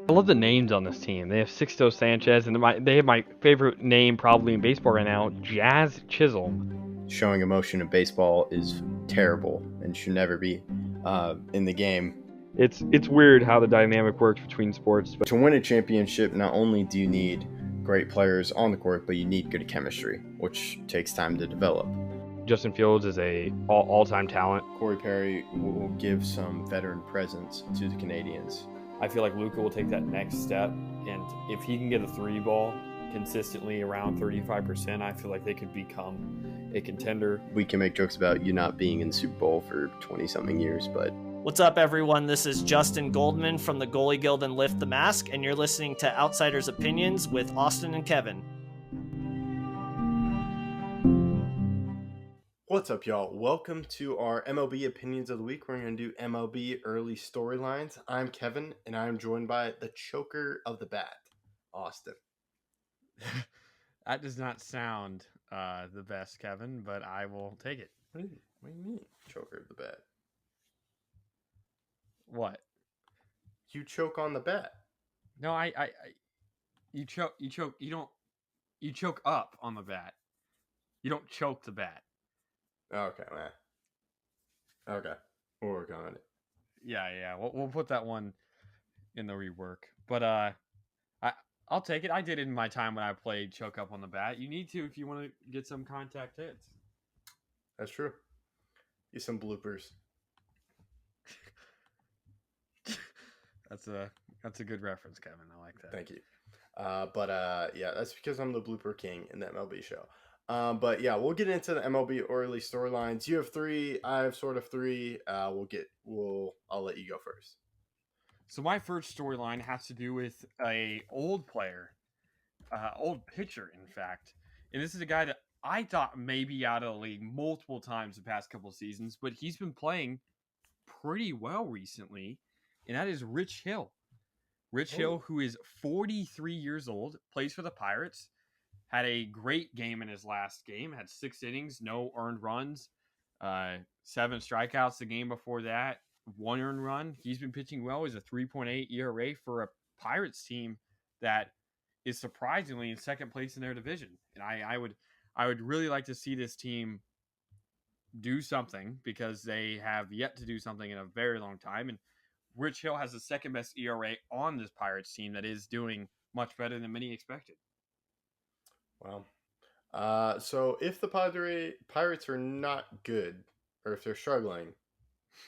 I love the names on this team. They have Sixto Sanchez, and they have my favorite name probably in baseball right now, Jazz Chisholm. Showing emotion in baseball is terrible and should never be in the game. It's weird how the dynamic works between sports. But to win a championship, not only do you need great players on the court, but you need good chemistry, which takes time to develop. Justin Fields is a all-time talent. Corey Perry will give some veteran presence to the Canadians. I feel like Luka will take that next step, and if he can get a three ball consistently around 35%, I feel like they could become a contender. We can make jokes about you not being in the Super Bowl for 20-something years, but... What's up, everyone? This is Justin Goldman from the Goalie Guild and Lift the Mask, and you're listening to Outsiders Opinions with Austin and Kevin. What's up, y'all? Welcome to our MLB Opinions of the Week. We're going to do MLB Early Storylines. I'm Kevin, and I'm joined by the choker of the bat, Austin. That does not sound the best, Kevin, but I will take it. What do you mean, choker of the bat? What? You choke on the bat. No, you choke. You choke up on the bat. You don't choke the bat. Okay, man. Okay, we'll work on it. Yeah. We'll put that one in the rework. But I'll take it. I did it in my time when I played choke up on the bat. You need to if you want to get some contact hits. That's true. Get some bloopers. That's a good reference, Kevin. I like that. Thank you. Yeah, that's because I'm the blooper king in the MLB show. But yeah, we'll get into the MLB early storylines. You have three. I have sort of three. I'll let you go first. So my first storyline has to do with a old player, old pitcher, in fact. And this is a guy that I thought may be out of the league multiple times the past couple of seasons, but he's been playing pretty well recently, and that is Rich Hill. Hill, who is 43 years old, plays for the Pirates. Had a great game in his last game. Had 6 innings, no earned runs, 7 strikeouts the game before that, 1 earned run. He's been pitching well. He's a 3.8 ERA for a Pirates team that is surprisingly in second place in their division. And I would really like to see this team do something because they have yet to do something in a very long time. And Rich Hill has the second best ERA on this Pirates team that is doing much better than many expected. Wow. So if the Pirates are not good, or if they're struggling,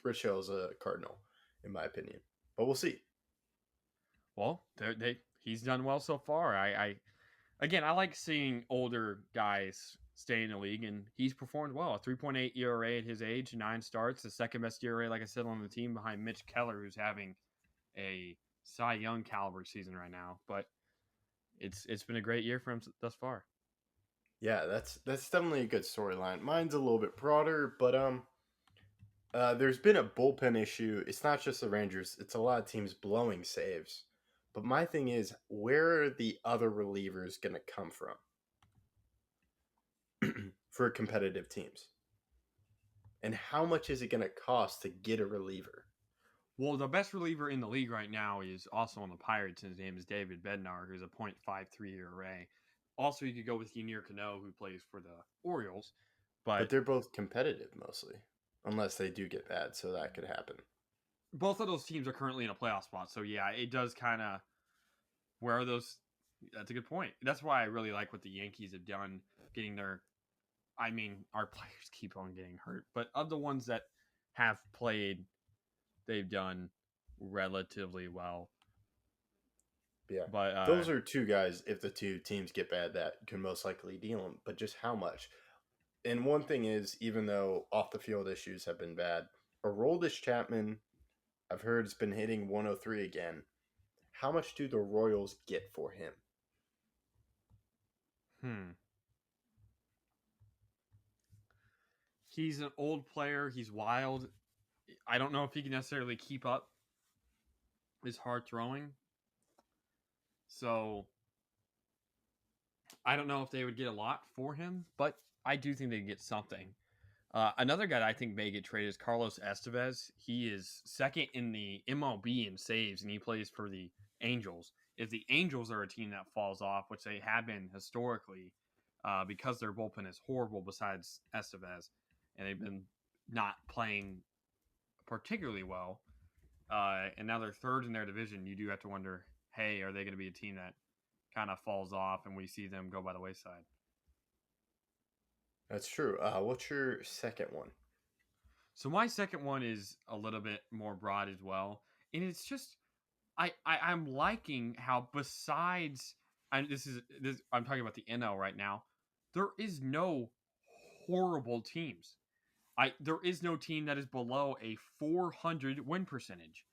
Rich Hill is a Cardinal, in my opinion. But we'll see. Well, he's done well so far. I like seeing older guys stay in the league, and he's performed well. A 3.8 ERA at his age, 9 starts, the second best ERA, like I said, on the team behind Mitch Keller, who's having a Cy Young caliber season right now. But it's been a great year for him thus far. Yeah, that's definitely a good storyline. Mine's a little bit broader, but there's been a bullpen issue. It's not just the Rangers; it's a lot of teams blowing saves. But my thing is, where are the other relievers going to come from for competitive teams? And how much is it going to cost to get a reliever? Well, the best reliever in the league right now is also on the Pirates, and his name is David Bednar, who's a .53 ERA. Also, you could go with Ynier Cano, who plays for the Orioles. But they're both competitive mostly, unless they do get bad, so that could happen. Both of those teams are currently in a playoff spot, so yeah, it does kind of – where are those – that's a good point. That's why I really like what the Yankees have done, getting their – I mean, our players keep on getting hurt, but of the ones that have played, they've done relatively well. Yeah, but those are two guys, if the two teams get bad, that can most likely deal them. But just how much? And one thing is, even though off-the-field issues have been bad, Aroldis Chapman, I've heard, has been hitting 103 again. How much do the Royals get for him? He's an old player. He's wild. I don't know if he can necessarily keep up his hard throwing. So I don't know if they would get a lot for him, but I do think they'd get something. Another guy that I think may get traded is Carlos Estevez. He is second in the MLB in saves, and he plays for the Angels. If the Angels are a team that falls off, which they have been historically, because their bullpen is horrible besides Estevez, and they've been not playing particularly well, and now they're third in their division, you do have to wonder, hey, are they going to be a team that kind of falls off and we see them go by the wayside? That's true. What's your second one? So my second one is a little bit more broad as well, and it's just I'm liking how besides I'm talking about the NL right now. There is no horrible teams. There is no team that is below a 400 win percentage,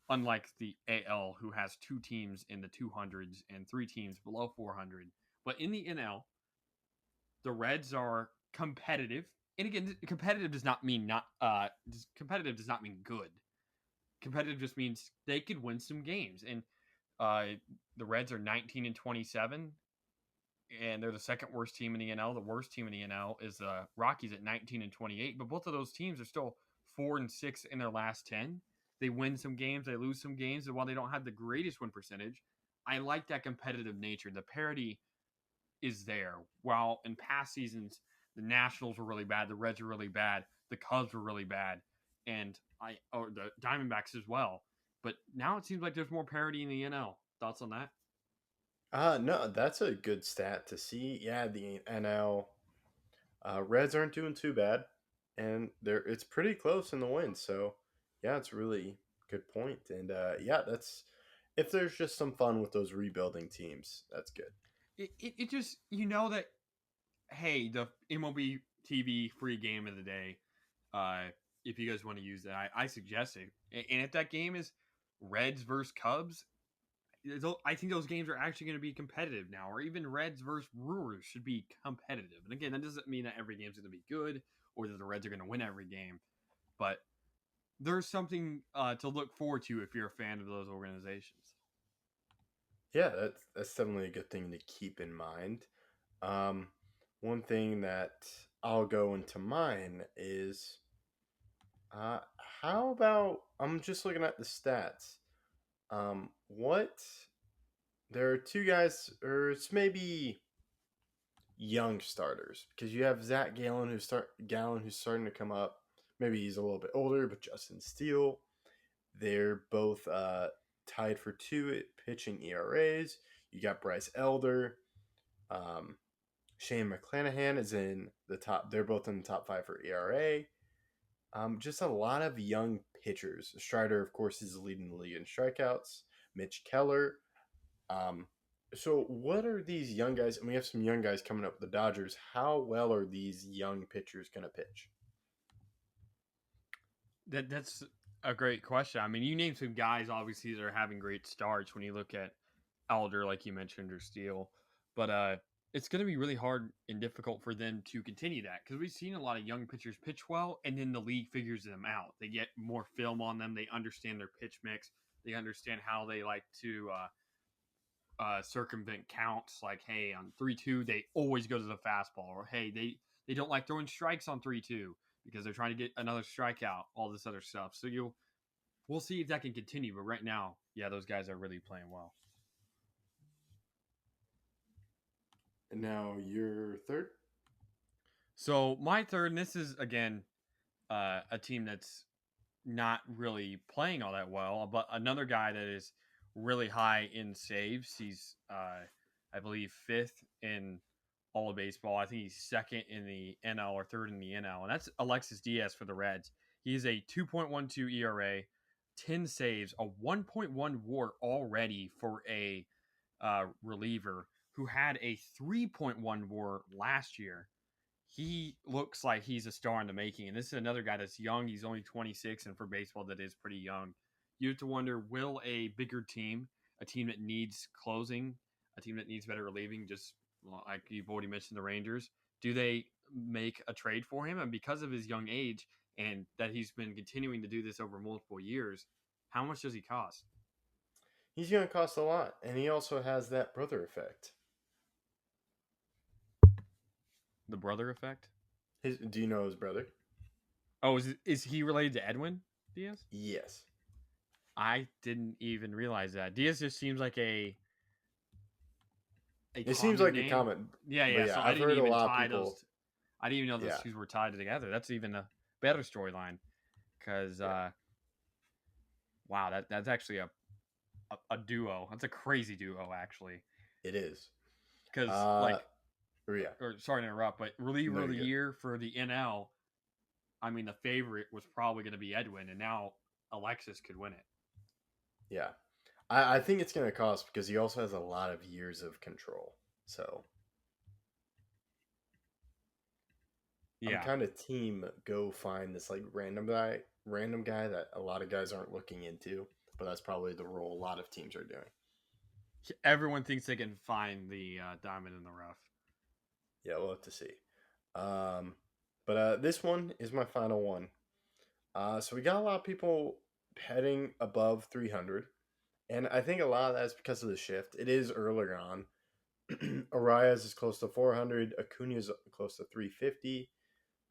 unlike the AL, who has two teams in the 200s and three teams below 400. But in the NL, the Reds are competitive, and again, competitive does not mean competitive does not mean good. Competitive just means they could win some games, and the Reds are 19-27, and they're the second worst team in the NL. The worst team in the NL is the Rockies at 19-28, but both of those teams are still 4-6 in their last 10. They win some games, they lose some games, and while they don't have the greatest win percentage, I like that competitive nature. The parity is there. While in past seasons, the Nationals were really bad, the Reds were really bad, the Cubs were really bad, and the Diamondbacks as well. But now it seems like there's more parity in the NL. Thoughts on that? No, that's a good stat to see. Yeah, the NL Reds aren't doing too bad, and it's pretty close in the win. So, yeah, it's really good point. And yeah, that's if there's just some fun with those rebuilding teams, that's good. It just that, hey, the MLB TV free game of the day. If you guys want to use that, I suggest it. And if that game is Reds versus Cubs, I think those games are actually going to be competitive now, or even Reds versus Brewers should be competitive. And again, that doesn't mean that every game is going to be good or that the Reds are going to win every game, but there's something to look forward to if you're a fan of those organizations. Yeah, that's definitely a good thing to keep in mind. One thing that I'll go into mine is, how about I'm just looking at the stats. What there are two guys, or it's maybe young starters, because you have Zach Gallen who's starting to come up. Maybe he's a little bit older, but Justin Steele. They're both tied for two pitching ERAs. You got Bryce Elder. Shane McClanahan is in the top. They're both in the top 5 for ERA. Just a lot of young pitchers. Strider, of course, is leading the league in strikeouts. Mitch Keller. So what are these young guys? And we have some young guys coming up with the Dodgers. How well are these young pitchers going to pitch? That's a great question. I mean, you named some guys, obviously, that are having great starts when you look at Elder, like you mentioned, or Steele. But it's going to be really hard and difficult for them to continue that because we've seen a lot of young pitchers pitch well, and then the league figures them out. They get more film on them. They understand their pitch mix. They understand how they like to circumvent counts. Like, hey, on 3-2, they always go to the fastball. Or, hey, they don't like throwing strikes on 3-2 because they're trying to get another strikeout, all this other stuff. So we'll see if that can continue. But right now, yeah, those guys are really playing well. And now your third? So my third, and this is, again, a team that's not really playing all that well, but another guy that is really high in saves. He's, I believe, 5th in all of baseball. I think he's 2nd in the NL or 3rd in the NL, and that's Alexis Diaz for the Reds. He is a 2.12 ERA, 10 saves, a 1.1 WAR already for a reliever who had a 3.1 WAR last year. He looks like he's a star in the making, and this is another guy that's young. He's only 26, and for baseball, that is pretty young. You have to wonder, will a bigger team, a team that needs closing, a team that needs better relieving, just like you've already mentioned the Rangers, do they make a trade for him? And because of his young age and that he's been continuing to do this over multiple years, how much does he cost? He's going to cost a lot, and he also has that brother effect. The brother effect? Do you know his brother? Oh, is he related to Edwin Diaz? Yes. I didn't even realize that. Diaz just seems like a It seems common like a name. comment. Yeah, But yeah. yeah, So I I've didn't heard a even lot of tie people. those. I didn't even know those Yeah. two were tied together. That's even a better storyline. Because Yeah. wow, that's actually a duo. That's a crazy duo, actually. It is. Because Uh, yeah. or sorry to interrupt, but reliever No, of the you're good. year for the NL. I mean, the favorite was probably going to be Edwin, and now Alexis could win it. Yeah. I think it's going to cost because he also has a lot of years of control. So I'm Yeah, kind of team go find this like random guy that a lot of guys aren't looking into, but that's probably the role a lot of teams are doing. everyone thinks they can find the diamond in the rough. Yeah, we'll have to see. But this one is my final one. So we got a lot of people heading above 300, and I think a lot of that's because of the shift. It is earlier on. Arias is close to 400. Acuna's close to 350.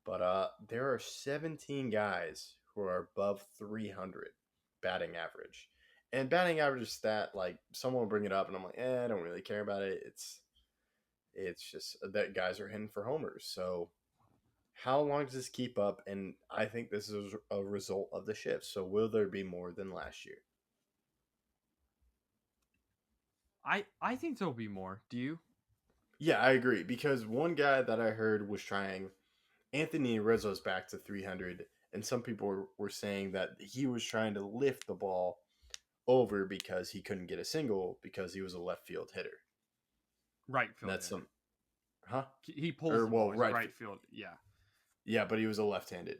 But there are 17 guys who are above 300 batting average. And batting average is stat, like, someone will bring it up, and I'm like, I don't really care about it. It's just that guys are hitting for homers. So how long does this keep up? And I think this is a result of the shift. So will there be more than last year? I think there'll be more. Do you? Yeah, I agree. Because one guy that I heard was trying Anthony Rizzo's back to 300, and some people were saying that he was trying to lift the ball over because he couldn't get a single because he was a left field hitter. Right And field. that's hitter. some, huh? He pulls Or the ball. well, He's right, right field. Yeah. yeah, but he was a left-handed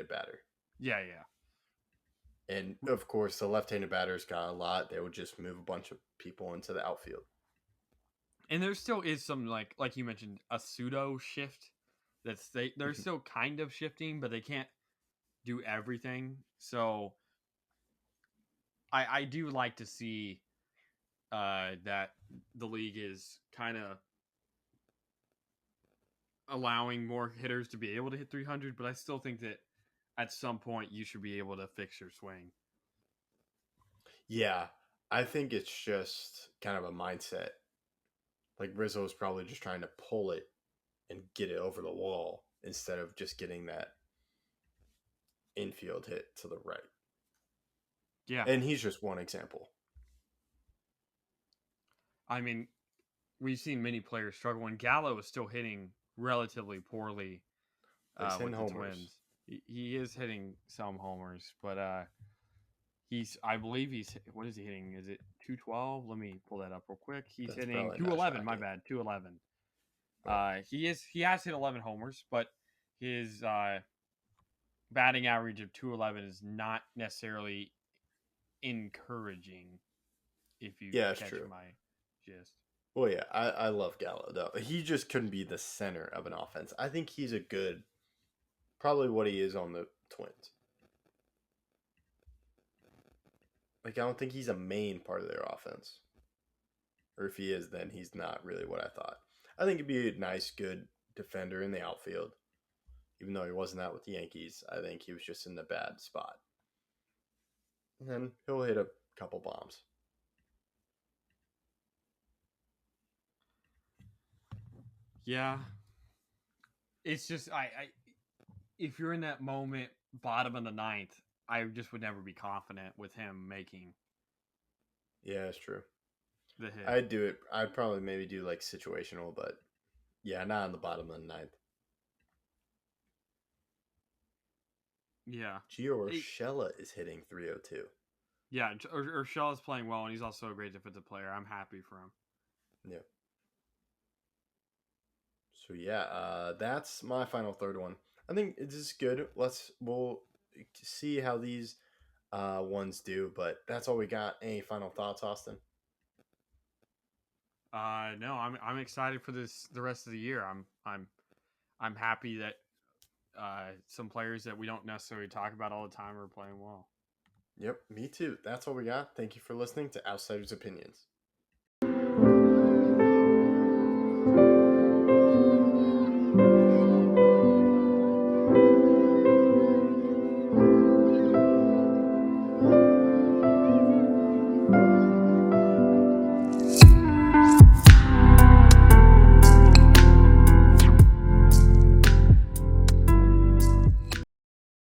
batter, Yeah, yeah. and of course the left-handed batters got a lot. They would just move a bunch of people into the outfield. And there still is some like you mentioned a pseudo shift. They're still kind of shifting, but they can't do everything. So I do like to see that the league is kind of allowing more hitters to be able to hit 300, but I still think that at some point you should be able to fix your swing. Yeah, I think it's just kind of a mindset. Like Rizzo's probably just trying to pull it and get it over the wall instead of just getting that infield hit to the right. Yeah. And he's just one example. I mean, we've seen many players struggle, and Gallo is still hitting relatively poorly He's hitting with the homers. Twins. He is hitting some homers, but I believe what is he hitting? Is it 212? Let me pull that up real quick. He's That's hitting probably not 211. My shocking. bad, 211. He has hit 11 homers, but his batting average of 211 is not necessarily encouraging. If you Yeah, it's catch true. my gist. Well, yeah, I love Gallo, though. He just couldn't be the center of an offense. I think he's a good, probably what he is on the Twins. Like, I don't think he's a main part of their offense. Or if he is, then he's not really what I thought. I think he'd be a nice, good defender in the outfield. Even though he wasn't that with the Yankees, I think he was just in the bad spot. And then he'll hit a couple bombs. Yeah. It's just I if you're in that moment, bottom of the ninth, I just would never be confident with him making Yeah, it's true. the hit. I'd do it. I'd probably maybe do like situational, but yeah, not on the bottom of the ninth. Yeah. Gio Urshela is hitting 302. Yeah, Urshela is playing well, and he's also a great defensive player. I'm happy for him. Yeah. So yeah, that's my final third one. I think this is good. We'll see how these ones do, but that's all we got. Any final thoughts, Austin? No, I'm excited for the rest of the year. I'm happy that some players that we don't necessarily talk about all the time are playing well. Yep, me too. That's all we got. Thank you for listening to Outsiders Opinions.